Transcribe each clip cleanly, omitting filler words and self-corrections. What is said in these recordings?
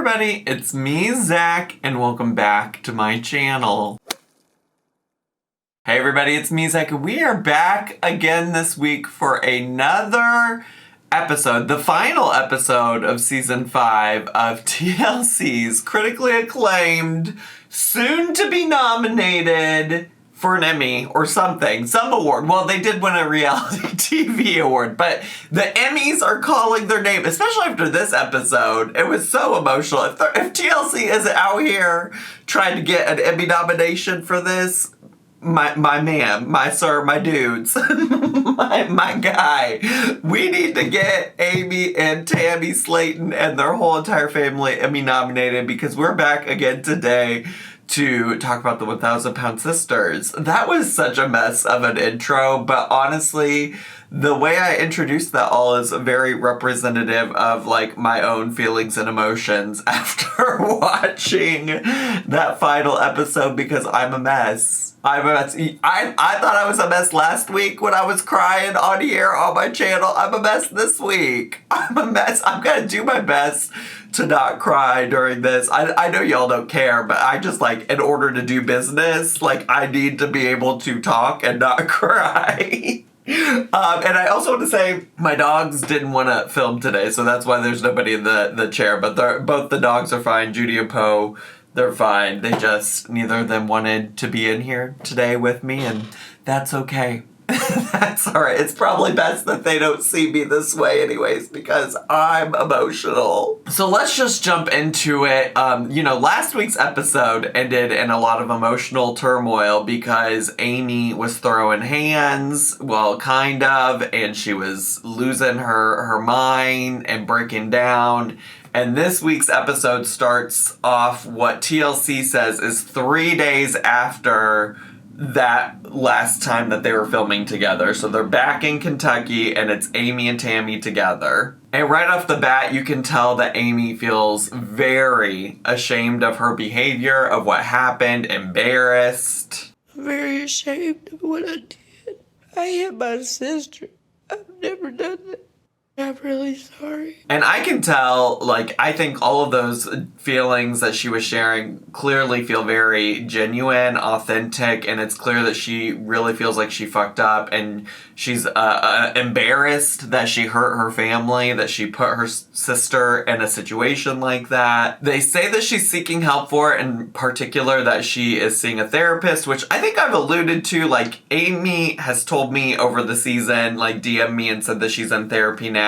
everybody, it's me, Zach, and welcome back to my channel. Hey everybody, it's me, Zach, and we are back again this week for another episode, the final episode of Season 5 of TLC's critically acclaimed, soon to be nominated for an Emmy or something, some award. Well, they did win a reality TV award, but the Emmys are calling their name, especially after this episode. It was so emotional. If TLC isn't out here trying to get an Emmy nomination for this, my man, my sir, my dudes, my guy, we need to get Amy and Tammy Slaton and their whole entire family Emmy nominated, because we're back again today to talk about the 1,000 Pound Sisters. That was such a mess of an intro, but honestly, the way I introduced that all is very representative of like my own feelings and emotions after watching that final episode, because I'm a mess. I thought I was a mess last week when I was crying on here on my channel. I'm a mess this week. I'm a mess. I'm gonna do my best to not cry during this. I know y'all don't care, but I just like, in order to do business, like I need to be able to talk and not cry. And I also want to say my dogs didn't want to film today, so that's why there's nobody in the chair, but both the dogs are fine. Judy and Poe, they're fine. They just, neither of them wanted to be in here today with me, and that's okay. That's alright. It's probably best that they don't see me this way anyways, because I'm emotional. So let's just jump into it. Last week's episode ended in a lot of emotional turmoil because Amy was throwing hands, well, kind of, and she was losing her mind and breaking down. And this week's episode starts off what TLC says is 3 days after that last time that they were filming together. So they're back in Kentucky and it's Amy and Tammy together. And right off the bat, you can tell that Amy feels very ashamed of her behavior, of what happened, embarrassed. I'm very ashamed of what I did. I hit my sister. I've never done that. I'm really sorry. And I can tell, I think all of those feelings that she was sharing clearly feel very genuine, authentic, and it's clear that she really feels like she fucked up, and she's embarrassed that she hurt her family, that she put her sister in a situation like that. They say that she's seeking help for it, in particular that she is seeing a therapist, which I think I've alluded to. Amy has told me over the season, DM me and said that she's in therapy now.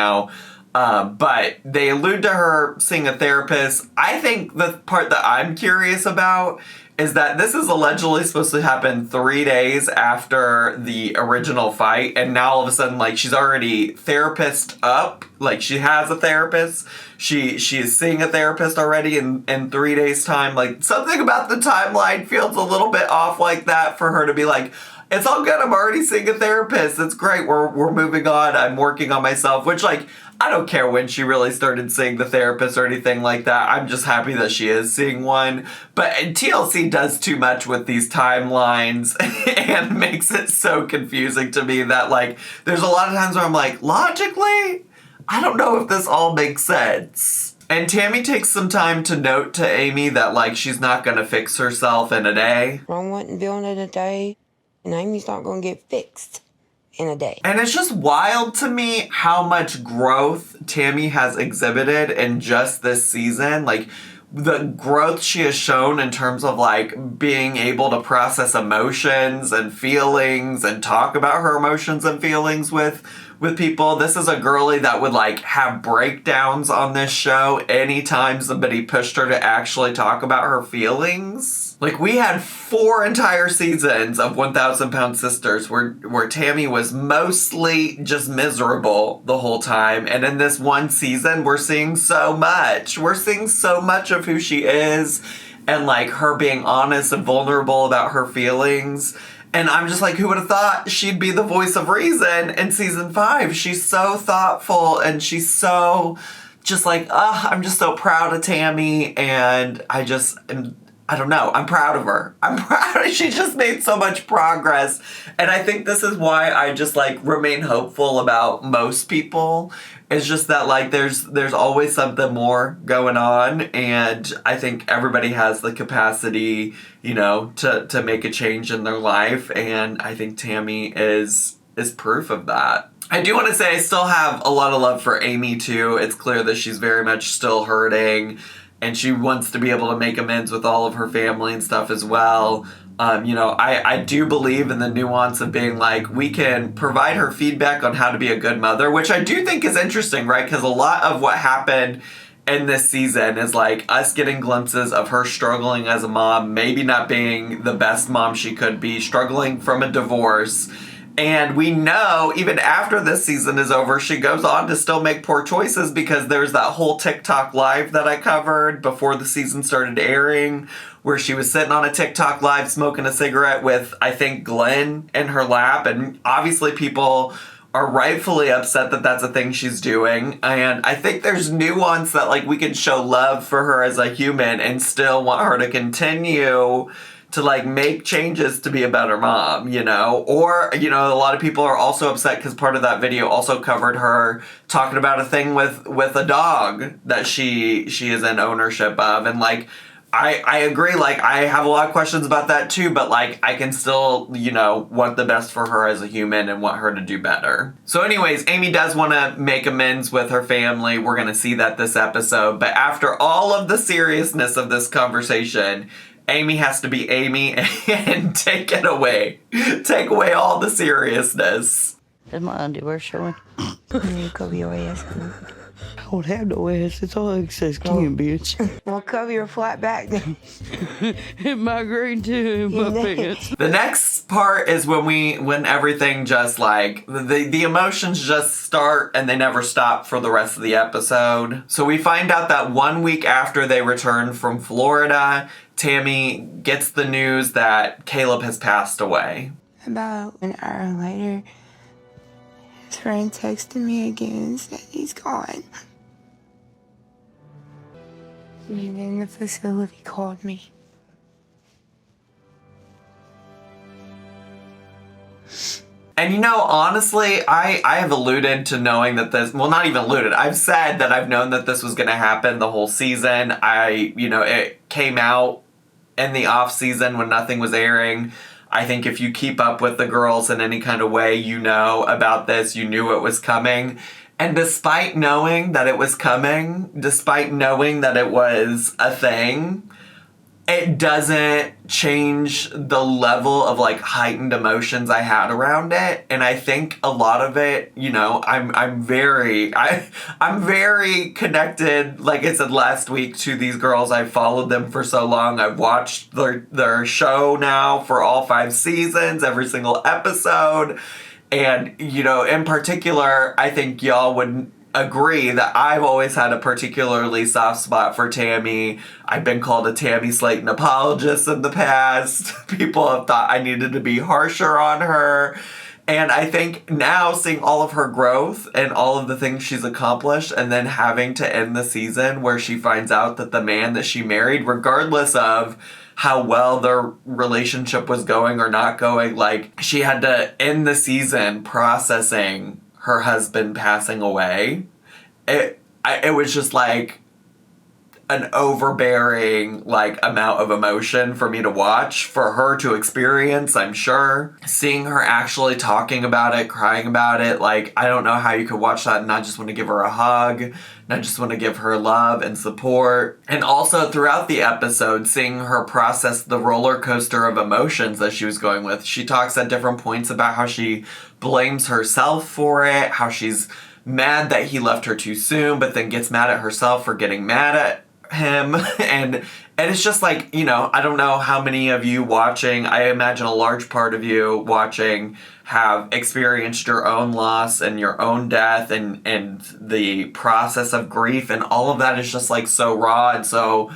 But they allude to her seeing a therapist. I think the part that I'm curious about is that this is allegedly supposed to happen 3 days after the original fight, and now all of a sudden, she's already therapist up. She has a therapist. She is seeing a therapist already in 3 days' time. Something about the timeline feels a little bit off like that for her to be like, it's all good, I'm already seeing a therapist. It's great, we're moving on, I'm working on myself, which, I don't care when she really started seeing the therapist or anything like that. I'm just happy that she is seeing one. But TLC does too much with these timelines and makes it so confusing to me that, there's a lot of times where I'm like, logically, I don't know if this all makes sense. And Tammy takes some time to note to Amy that, she's not gonna fix herself in a day. I wasn't doing it a day. And Amy's not going to get fixed in a day. And it's just wild to me how much growth Tammy has exhibited in just this season. The growth she has shown in terms of, being able to process emotions and feelings and talk about her emotions and feelings with people. This is a girly that would, have breakdowns on this show anytime somebody pushed her to actually talk about her feelings. We had 4 entire seasons of 1,000 Pound Sisters where Tammy was mostly just miserable the whole time. And in this one season, we're seeing so much. We're seeing so much of who she is and, her being honest and vulnerable about her feelings. And I'm just who would have thought she'd be the voice of reason in season 5? She's so thoughtful and she's so just I'm just so proud of Tammy, and I just am I don't know. I'm proud of her. I'm proud. She just made so much progress. And I think this is why I just like remain hopeful about most people. It's just that like there's always something more going on. And I think everybody has the capacity, you know, to make a change in their life. And I think Tammy is proof of that. I do want to say I still have a lot of love for Amy too. It's clear that she's very much still hurting. And she wants to be able to make amends with all of her family and stuff as well. You know, I do believe in the nuance of being like, we can provide her feedback on how to be a good mother, which I do think is interesting, right? Because a lot of what happened in this season is like us getting glimpses of her struggling as a mom, maybe not being the best mom she could be, struggling from a divorce. And we know even after this season is over, she goes on to still make poor choices because there's that whole TikTok live that I covered before the season started airing, where she was sitting on a TikTok live smoking a cigarette with, I think, Glenn in her lap. And obviously people are rightfully upset that that's a thing she's doing. And I think there's nuance that like we can show love for her as a human and still want her to continue to like make changes to be a better mom, you know? Or, you know, a lot of people are also upset because part of that video also covered her talking about a thing with a dog that she is in ownership of. And like, I agree, like, I have a lot of questions about that too, but like, I can still, you know, want the best for her as a human and want her to do better. So anyways, Amy does want to make amends with her family. We're going to see that this episode. But after all of the seriousness of this conversation, Amy has to be Amy and take it away. Take away all the seriousness. Is my underwear showing? You cover your ass. I don't have no ass. It's all excess skin, bitch. Well, cover your flat back then. It migraine too in my pants. The next part is when everything just like, the emotions just start and they never stop for the rest of the episode. So we find out that 1 week after they return from Florida, Tammy gets the news that Caleb has passed away. About an hour later, his friend texted me again and said he's gone. And then the facility called me. And you know, honestly, I have alluded to knowing that this, well, not even alluded, I've said that I've known that this was going to happen the whole season. It came out in the off season when nothing was airing. I think if you keep up with the girls in any kind of way, you know about this, you knew it was coming. And despite knowing that it was coming, despite knowing that it was a thing, it doesn't change the level of like heightened emotions I had around it. And I think a lot of it, you know, I'm very connected, like I said last week, to these girls. I've followed them for so long. I've watched their show now for all 5 seasons, every single episode. And, you know, in particular, I think y'all would agree that I've always had a particularly soft spot for Tammy. I've been called a Tammy Slayton apologist in the past. People have thought I needed to be harsher on her. And I think now seeing all of her growth and all of the things she's accomplished, and then having to end the season where she finds out that the man that she married, regardless of how well their relationship was going or not going, like, she had to end the season processing her husband passing away. It was just like an overbearing like amount of emotion for me to watch, for her to experience, I'm sure. Seeing her actually talking about it, crying about it, like, I don't know how you could watch that and not just want to give her a hug, not just want to give her love and support. And also throughout the episode, seeing her process the roller coaster of emotions that she was going with. She talks at different points about how she blames herself for it, how she's mad that he left her too soon, but then gets mad at herself for getting mad at him. And it's just like, you know, I don't know how many of you watching, I imagine a large part of you watching have experienced your own loss and your own death and the process of grief, and all of that is just like so raw and so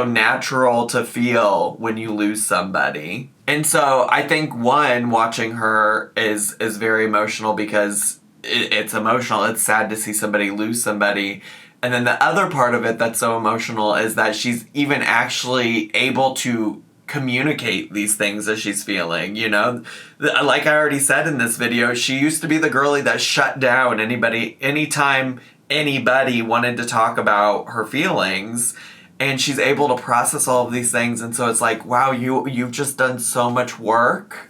natural to feel when you lose somebody. And so I think watching her is very emotional because it's emotional. It's sad to see somebody lose somebody. And then the other part of it that's so emotional is that she's even actually able to communicate these things that she's feeling, you know? Like I already said in this video, she used to be the girlie that shut down anytime anybody wanted to talk about her feelings, and she's able to process all of these things. And so it's like, wow, you've just done so much work,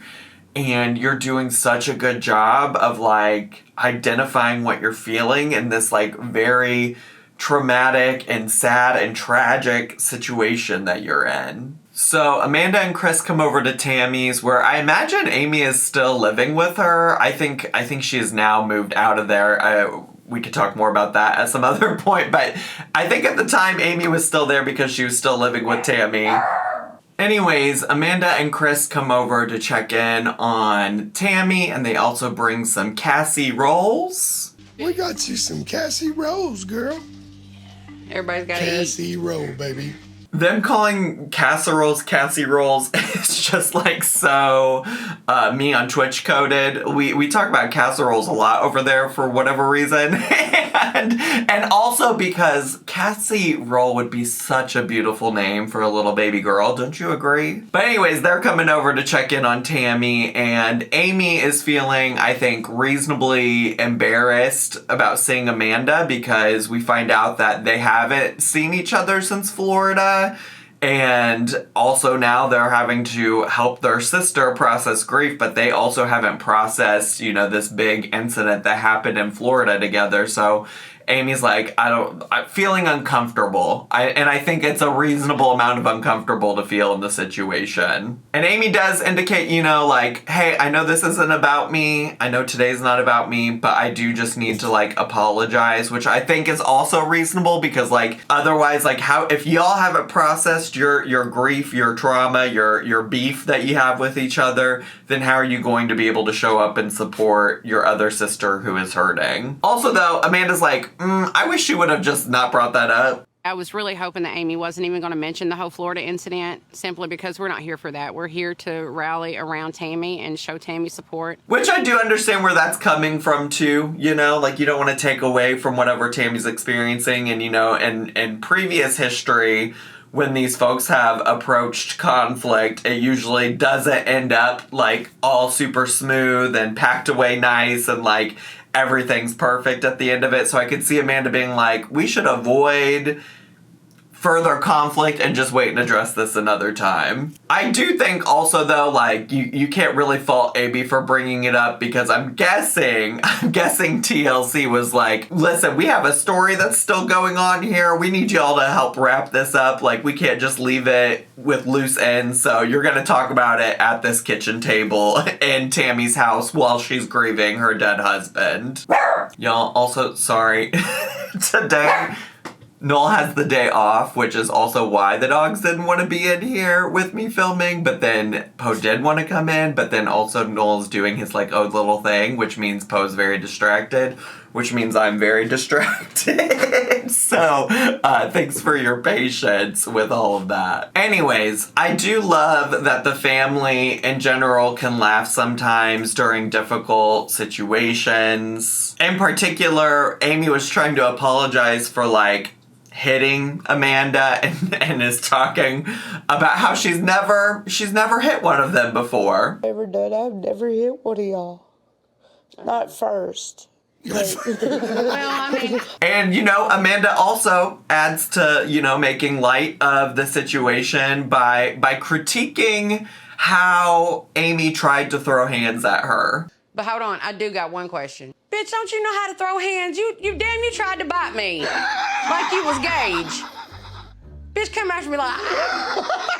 and you're doing such a good job of like identifying what you're feeling in this like very traumatic and sad and tragic situation that you're in. So Amanda and Chris come over to Tammy's, where I imagine Amy is still living with her. I think she has now moved out of there. We could talk more about that at some other point, but I think at the time Amy was still there because she was still living with Tammy. Anyways, Amanda and Chris come over to check in on Tammy, and they also bring some Cassie rolls. We got you some Cassie rolls, girl. Everybody's got to eat. Cassie roll, baby. Them calling casseroles Cassie rolls is just like so me on Twitch coded. We talk about casseroles a lot over there for whatever reason. and also because Cassie roll would be such a beautiful name for a little baby girl, don't you agree? But anyways, they're coming over to check in on Tammy, and Amy is feeling, I think, reasonably embarrassed about seeing Amanda because we find out that they haven't seen each other since Florida. And also now they're having to help their sister process grief, but they also haven't processed, you know, this big incident that happened in Florida together. So Amy's like, I'm feeling uncomfortable. And I think it's a reasonable amount of uncomfortable to feel in the situation. And Amy does indicate, you know, like, hey, I know this isn't about me. I know today's not about me, but I do just need to like apologize, which I think is also reasonable because like otherwise, like how, if y'all haven't processed your grief, your trauma, your beef that you have with each other, then how are you going to be able to show up and support your other sister who is hurting? Also though, Amanda's like, I wish she would have just not brought that up. I was really hoping that Amy wasn't even going to mention the whole Florida incident, simply because we're not here for that. We're here to rally around Tammy and show Tammy support. Which I do understand where that's coming from too, you know, like you don't want to take away from whatever Tammy's experiencing. And, you know, in previous history, when these folks have approached conflict, it usually doesn't end up like all super smooth and packed away nice and like everything's perfect at the end of it. So I could see Amanda being like, we should avoid further conflict and just wait and address this another time. I do think also though, like you can't really fault Amy for bringing it up because I'm guessing TLC was like, listen, we have a story that's still going on here. We need y'all to help wrap this up. Like we can't just leave it with loose ends. So you're going to talk about it at this kitchen table in Tammy's house while she's grieving her dead husband. Y'all also, sorry, today Noel has the day off, which is also why the dogs didn't want to be in here with me filming, but then Poe did want to come in, but then also Noel's doing his like own little thing, which means Poe's very distracted, which means I'm very distracted. So thanks for your patience with all of that. Anyways, I do love that the family in general can laugh sometimes during difficult situations. In particular, Amy was trying to apologize for like hitting Amanda and is talking about how she's never hit one of them before. I've never hit one of y'all. Not first. And, you know, Amanda also adds to, you know, making light of the situation by critiquing how Amy tried to throw hands at her. But hold on, I do got one question. Bitch, don't you know how to throw hands? You tried to bite me. Like you was Gage. Bitch, come after me like...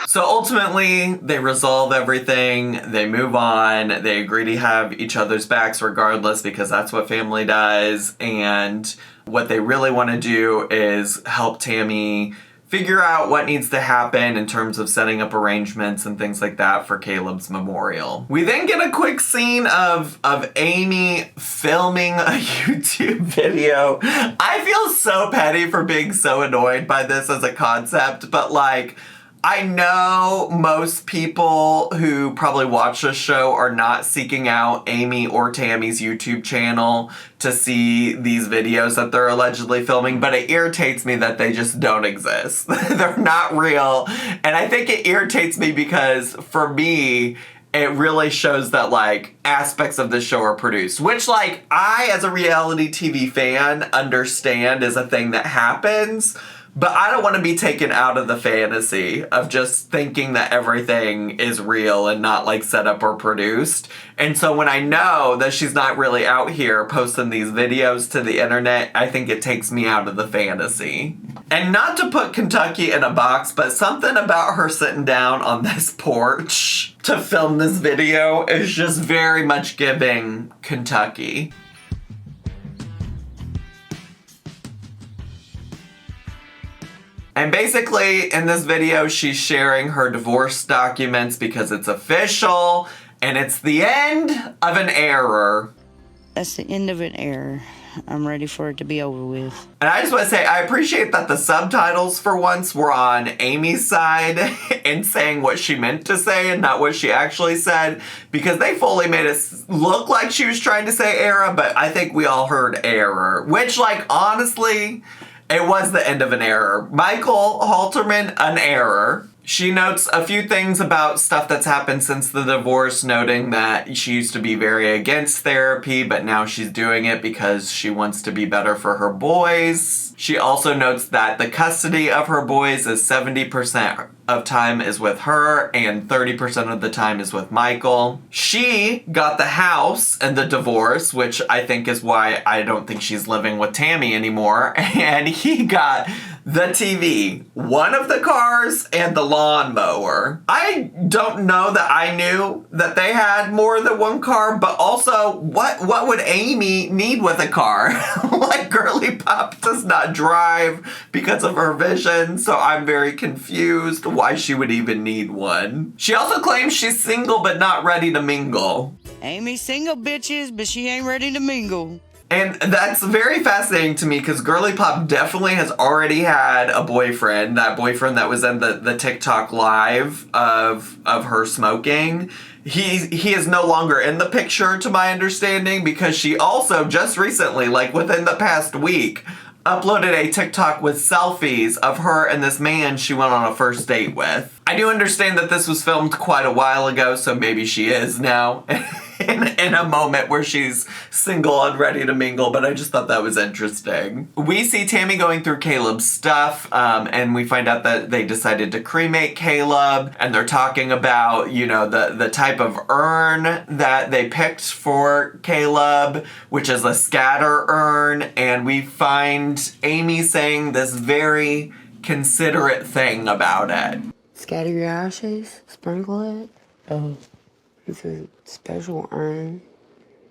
So ultimately, they resolve everything, they move on, they agree to have each other's backs regardless because that's what family does, and what they really want to do is help Tammy figure out what needs to happen in terms of setting up arrangements and things like that for Caleb's memorial. We then get a quick scene of Amy filming a YouTube video. I feel so petty for being so annoyed by this as a concept, but like, I know most people who probably watch this show are not seeking out Amy or Tammy's YouTube channel to see these videos that they're allegedly filming, but it irritates me that they just don't exist. They're not real. And I think it irritates me because, for me, it really shows that, like, aspects of this show are produced. Which, like, I, as a reality TV fan, understand is a thing that happens. But I don't want to be taken out of the fantasy of just thinking that everything is real and not, like, set up or produced. And so when I know that she's not really out here posting these videos to the internet, I think it takes me out of the fantasy. And not to put Kentucky in a box, but something about her sitting down on this porch to film this video is just very much giving Kentucky. And basically, in this video, she's sharing her divorce documents because it's official, and it's the end of an era. That's the end of an era. I'm ready for it to be over with. And I just want to say, I appreciate that the subtitles for once were on Amy's side and saying what she meant to say and not what she actually said, because they fully made it look like she was trying to say era, but I think we all heard error, which, like, honestly, it was the end of an error. Michael Halterman, an error. She notes a few things about stuff that's happened since the divorce, noting that she used to be very against therapy, but now she's doing it because she wants to be better for her boys. She also notes that the custody of her boys is 70% of time is with her and 30% of the time is with Michael. She got the house and the divorce, which I think is why I don't think she's living with Tammy anymore. And he got the TV, one of the cars, and the lawnmower. I don't know that I knew that they had more than one car, but also, what would Amy need with a car? Like, Girly Pop does not drive because of her vision, so I'm very confused why she would even need one. She also claims she's single but not ready to mingle. Amy's single, bitches, but she ain't ready to mingle. And that's very fascinating to me because Girly Pop definitely has already had a boyfriend. That boyfriend that was in the TikTok live of her smoking. He is no longer in the picture, to my understanding, because she also just recently, like within the past week, uploaded a TikTok with selfies of her and this man she went on a first date with. I do understand that this was filmed quite a while ago, so maybe she is now in a moment where she's single and ready to mingle, but I just thought that was interesting. We see Tammy going through Caleb's stuff, and we find out that they decided to cremate Caleb, and they're talking about, you know, the type of urn that they picked for Caleb, which is a scatter urn, and we find Amy saying this very considerate thing about it. Scatter your ashes, sprinkle it. Oh. It's a special urn.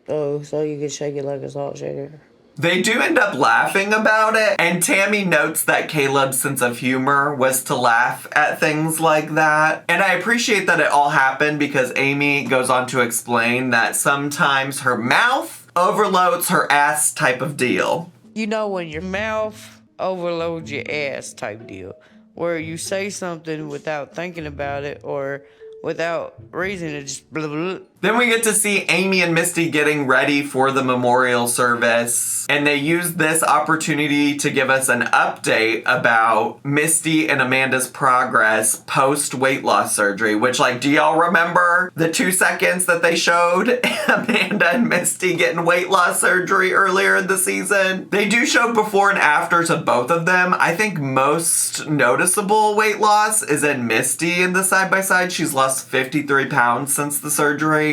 Oh, so you can shake it like a salt shaker. They do end up laughing about it, and Tammy notes that Caleb's sense of humor was to laugh at things like that. And I appreciate that it all happened because Amy goes on to explain that sometimes her mouth overloads her ass type of deal. You know when your mouth overloads your ass type deal, where you say something without thinking about it or without reason, it just blah, blah, blah. Then we get to see Amy and Misty getting ready for the memorial service, and they use this opportunity to give us an update about Misty and Amanda's progress post weight loss surgery, which, like, do y'all remember the 2 seconds that they showed Amanda and Misty getting weight loss surgery earlier in the season? They do show before and afters of both of them. I think most noticeable weight loss is in Misty in the side-by-side. She's lost 53 pounds since the surgery.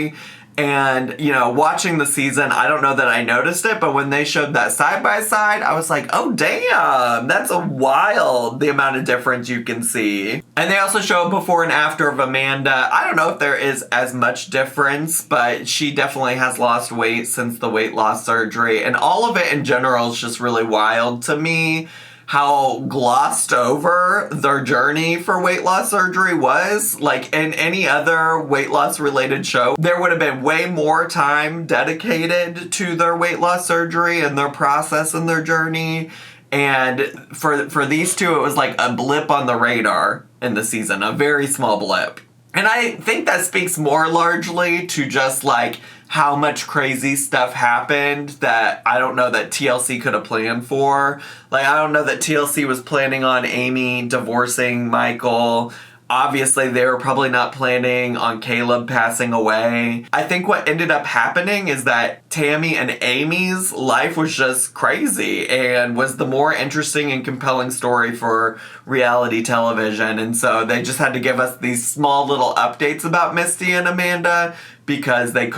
And, you know, watching the season, I don't know that I noticed it, but when they showed that side-by-side, I was like, oh, damn, that's a wild, the amount of difference you can see. And they also show before and after of Amanda. I don't know if there is as much difference, but she definitely has lost weight since the weight loss surgery. And all of it in general is just really wild to me. How glossed over their journey for weight loss surgery was. Like, in any other weight loss related show, there would have been way more time dedicated to their weight loss surgery and their process and their journey. And for these two, it was like a blip on the radar. in the season, a very small blip. And I think that speaks more largely to just like how much crazy stuff happened that I don't know that TLC could have planned for. Like, I don't know that TLC was planning on Amy divorcing Michael. Obviously, they were probably not planning on Caleb passing away. I think what ended up happening is that Tammy and Amy's life was just crazy and was the more interesting and compelling story for reality television. And so they just had to give us these small little updates about Misty and Amanda because they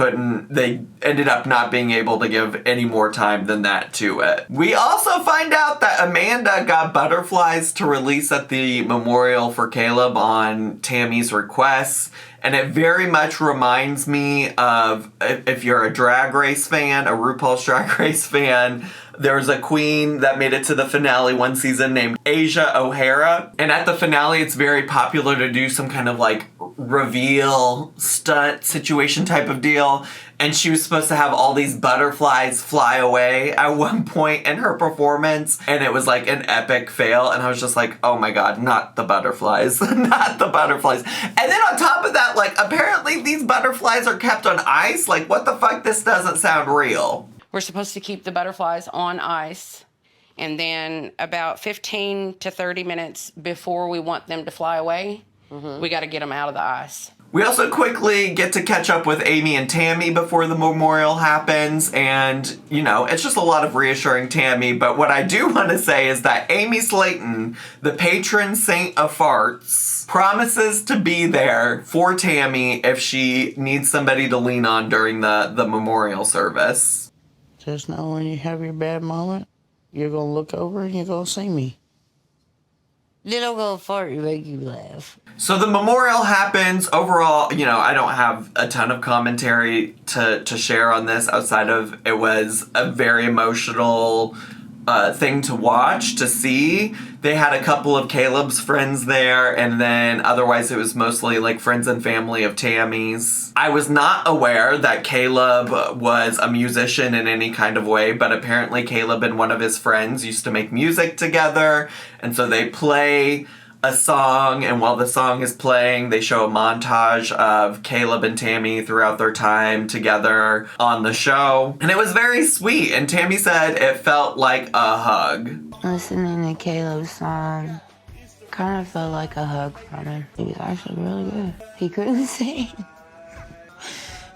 ended up not being able to give any more time than that to it. We also find out that Amanda got butterflies to release at the memorial for Caleb on Tammy's request. And it very much reminds me of, if you're a Drag Race fan, a RuPaul's Drag Race fan, there's a queen that made it to the finale one season named Asia O'Hara. And at the finale, it's very popular to do some kind of like reveal stunt situation type of deal. And she was supposed to have all these butterflies fly away at one point in her performance. And it was like an epic fail. And I was just like, oh my God, not the butterflies. Not the butterflies. And then on top of that, like, apparently these butterflies are kept on ice. Like, what the fuck? This doesn't sound real. We're supposed to keep the butterflies on ice. And then about 15 to 30 minutes before we want them to fly away, we got to get them out of the ice. We also quickly get to catch up with Amy and Tammy before the memorial happens, and, you know, it's just a lot of reassuring Tammy, but what I do want to say is that Amy Slaton, the patron saint of farts, promises to be there for Tammy if she needs somebody to lean on during the memorial service. Just know when you have your bad moment, you're going to look over and you're going to see me. Then I'm going to fart and make you laugh. So the memorial happens. Overall, you know, I don't have a ton of commentary to share on this outside of it was a very emotional thing to watch, to see. They had a couple of Caleb's friends there, and then otherwise it was mostly like friends and family of Tammy's. I was not aware that Caleb was a musician in any kind of way, but apparently Caleb and one of his friends used to make music together, and so they play a song, and while the song is playing, they show a montage of Caleb and Tammy throughout their time together on the show. And it was very sweet, and Tammy said it felt like a hug. Listening to Caleb's song kind of felt like a hug from him. He was actually really good. He couldn't sing,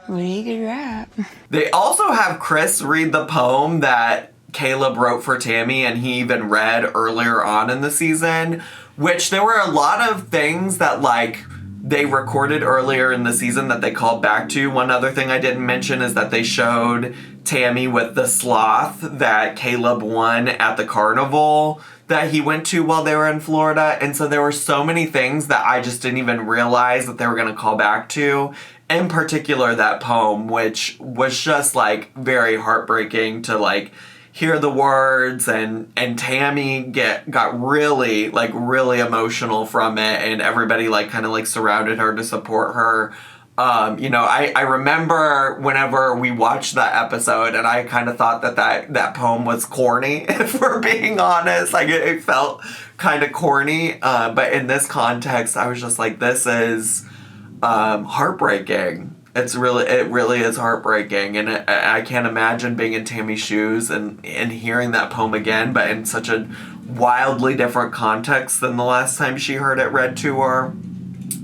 but he could rap. They also have Chris read the poem that Caleb wrote for Tammy, and he even read earlier on in the season, which there were a lot of things that, like, they recorded earlier in the season that they called back to. One other thing I didn't mention is that they showed Tammy with the sloth that Caleb won at the carnival that he went to while they were in Florida. And so there were so many things that I just didn't even realize that they were going to call back to. In particular, that poem, which was just, like, very heartbreaking to, like, hear the words, and Tammy got really emotional from it, and everybody like kind of like surrounded her to support her. You know, I remember whenever we watched that episode, and I kind of thought that poem was corny, if we're being honest. Like it felt kind of corny, but in this context, I was just like, this is heartbreaking. It really is heartbreaking, and I can't imagine being in Tammy's shoes and hearing that poem again, but in such a wildly different context than the last time she heard it read to her.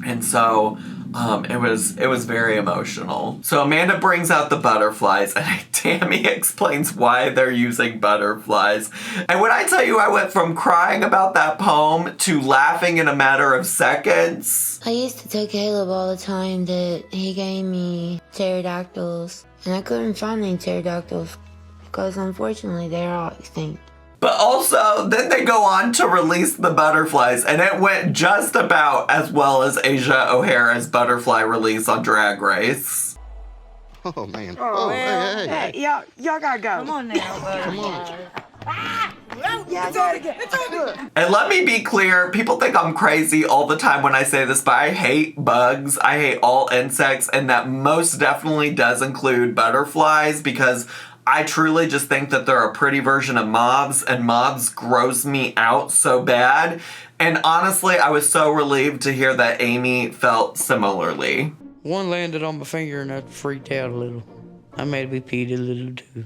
And so it was very emotional. So Amanda brings out the butterflies, and Tammy explains why they're using butterflies. And when I tell you I went from crying about that poem to laughing in a matter of seconds. I used to tell Caleb all the time that he gave me pterodactyls, and I couldn't find any pterodactyls because unfortunately they're all extinct. But also, then they go on to release the butterflies, and it went just about as well as Asia O'Hara's butterfly release on Drag Race. Oh, man. Oh, hey, hey. Hey, y'all gotta go. Come on now, buddy. Come on. Yeah, do it again. And let me be clear, people think I'm crazy all the time when I say this, but I hate bugs. I hate all insects, and that most definitely does include butterflies, because I truly just think that they're a pretty version of moths, and moths gross me out so bad. And honestly, I was so relieved to hear that Amy felt similarly. One landed on my finger and I freaked out a little. I made me pee a little too.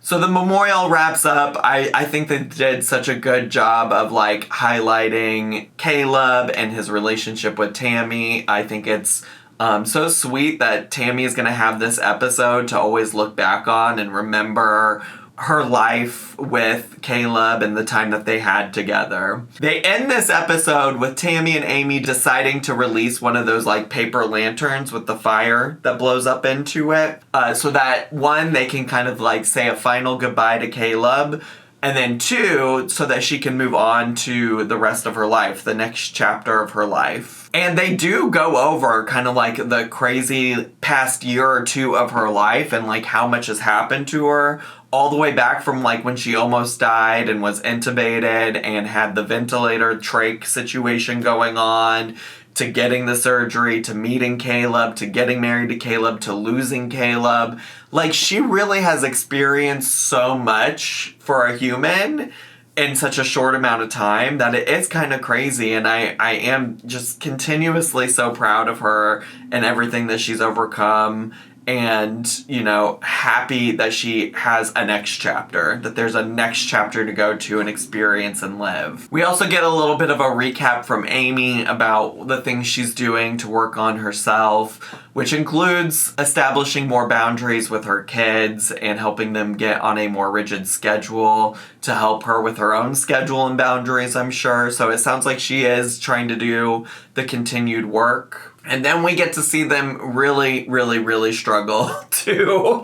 So the memorial wraps up. I think they did such a good job of like highlighting Caleb and his relationship with Tammy. I think it's so sweet that Tammy is going to have this episode to always look back on and remember her life with Caleb and the time that they had together. They end this episode with Tammy and Amy deciding to release one of those like paper lanterns with the fire that blows up into it. So that one, they can kind of like say a final goodbye to Caleb. And then two, so that she can move on to the rest of her life, the next chapter of her life. And they do go over kind of like the crazy past year or two of her life and like how much has happened to her, all the way back from like when she almost died and was intubated and had the ventilator trach situation going on, to getting the surgery, to meeting Caleb, to getting married to Caleb, to losing Caleb. Like, she really has experienced so much for a human in such a short amount of time that it is kind of crazy. And I am just continuously so proud of her and everything that she's overcome. And, you know, happy that she has a next chapter, that there's a next chapter to go to and experience and live. We also get a little bit of a recap from Amy about the things she's doing to work on herself, which includes establishing more boundaries with her kids and helping them get on a more rigid schedule to help her with her own schedule and boundaries, I'm sure. So it sounds like she is trying to do the continued work. And then we get to see them really, really, really struggle to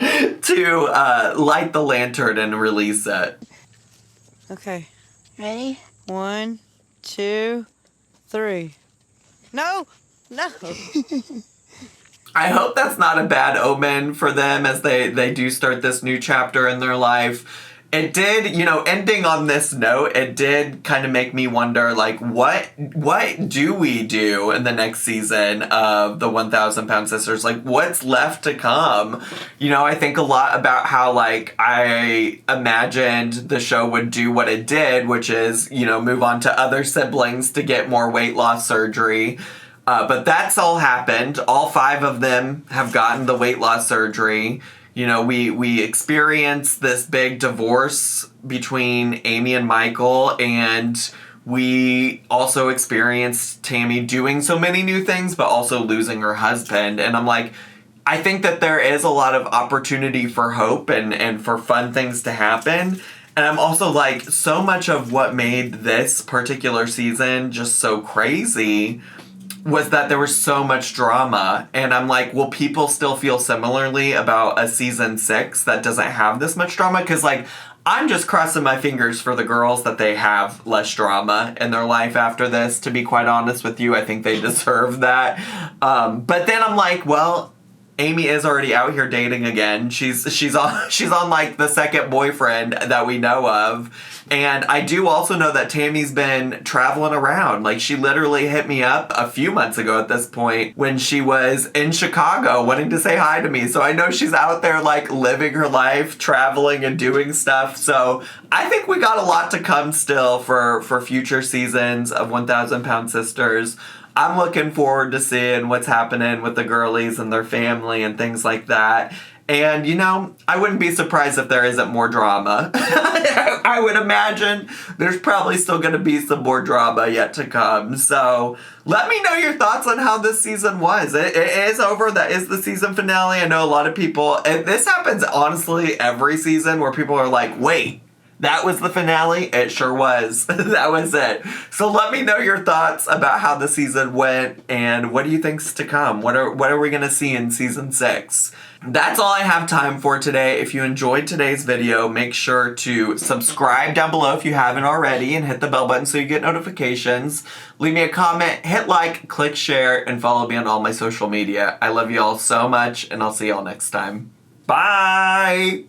light the lantern and release it. Okay. Ready? 1, 2, 3. No! No! I hope that's not a bad omen for them as they do start this new chapter in their life. It did, you know, ending on this note, it did kind of make me wonder, like, what do we do in the next season of the 1,000 Pound Sisters? Like, what's left to come? You know, I think a lot about how, like, I imagined the show would do what it did, which is, you know, move on to other siblings to get more weight loss surgery. But that's all happened. All 5 of them have gotten the weight loss surgery. You know, we experienced this big divorce between Amy and Michael, and we also experienced Tammy doing so many new things, but also losing her husband. And I'm like, I think that there is a lot of opportunity for hope and for fun things to happen. And I'm also like, so much of what made this particular season just so crazy was that there was so much drama. And I'm like, will people still feel similarly about a season 6 that doesn't have this much drama? Because, like, I'm just crossing my fingers for the girls that they have less drama in their life after this, to be quite honest with you. I think they deserve that. But then I'm like, well, Amy is already out here dating again. She's on like the second boyfriend that we know of. And I do also know that Tammy's been traveling around. Like, she literally hit me up a few months ago at this point when she was in Chicago wanting to say hi to me. So I know she's out there like living her life, traveling and doing stuff. So I think we got a lot to come still for future seasons of 1,000 Pound Sisters. I'm looking forward to seeing what's happening with the girlies and their family and things like that. And, you know, I wouldn't be surprised if there isn't more drama. I would imagine there's probably still going to be some more drama yet to come. So let me know your thoughts on how this season was. It is over. That is the season finale. I know a lot of people, and this happens honestly every season where people are like, wait, that was the finale? It sure was. That was it. So let me know your thoughts about how the season went and what do you think's to come? What are we going to see in season 6? That's all I have time for today. If you enjoyed today's video, make sure to subscribe down below if you haven't already and hit the bell button so you get notifications. Leave me a comment, hit like, click share, and follow me on all my social media. I love you all so much, and I'll see y'all next time. Bye!